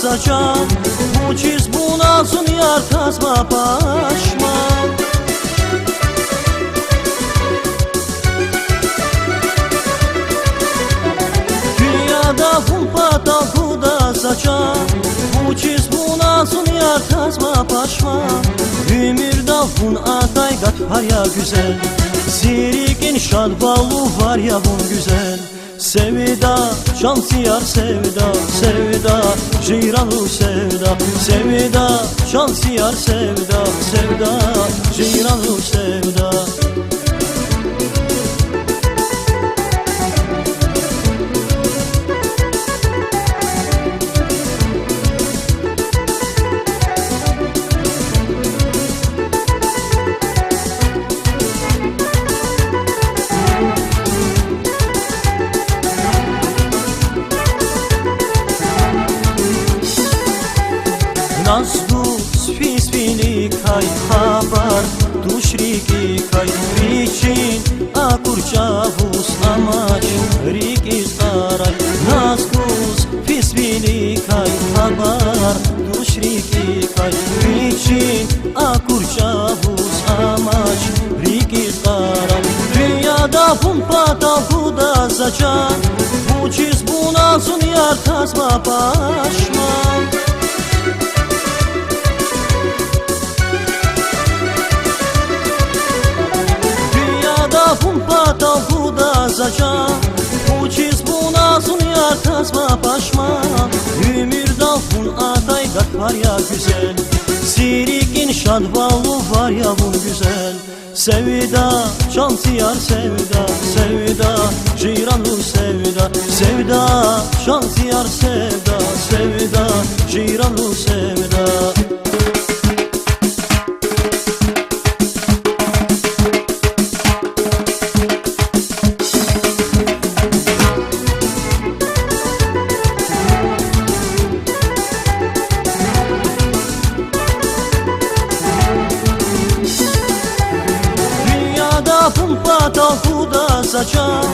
zacan, bu çiz bu nazın yar tazma başma. Dünyada hulpa dalguda zacan, bu çiz bu nazın yar tazma başma. Ümür dalgun atay gat var ya güzel, zirikin şadbalı var ya bun güzel. Sevda, şansı yar sevda, sevda, ceyranı sevda. Sevda, şansı yar sevda, sevda, ceyranı sevda. Nazdus pisvili kay habar duşriki kay riçin akurcavus amaç rikiz aray. Nazdus pisvili kay habar duşriki kay riçin akurcavus amaç rikiz aray. Dünyada pumpa dalguda zacan, bu çiz bu nazın yar tazma başma. Pumpa dalguda zacan, bu çiz bu nazın yar tazma başma. Ümür dalgun atay gat var ya güzel, zirikin şadbalı var ya bun güzel. Sevda, şansı yar sevda, sevda, ceyranı sevda. Sevda, şansı yar sevda, sevda, ceyranı sevda. Pumpa dalguda zacan,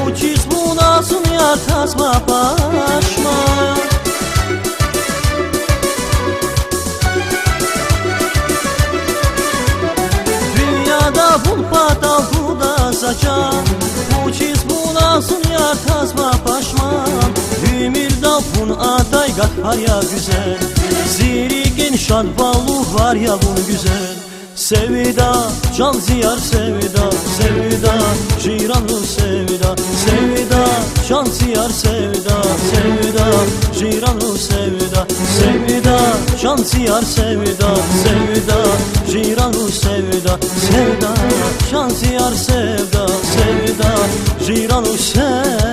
bu çiz bu nazın yar tazma başma. Dünyada pumpa dalguda zacan, bu çiz bu nazın yar tazma başma. Ümür dalgun atay gat var ya güzel, zirikin şadbalı var ya bun güzel. Sevda, can ziyar sevda, sevda, ceyranı sevda. Sevda, can ziyar sevda, sevda, ceyranı sevda. Sevda, can ziyar sevda, sevda, ceyranı sevda. Sevda, can ziyar sevda, sevda, ceyranı sevda.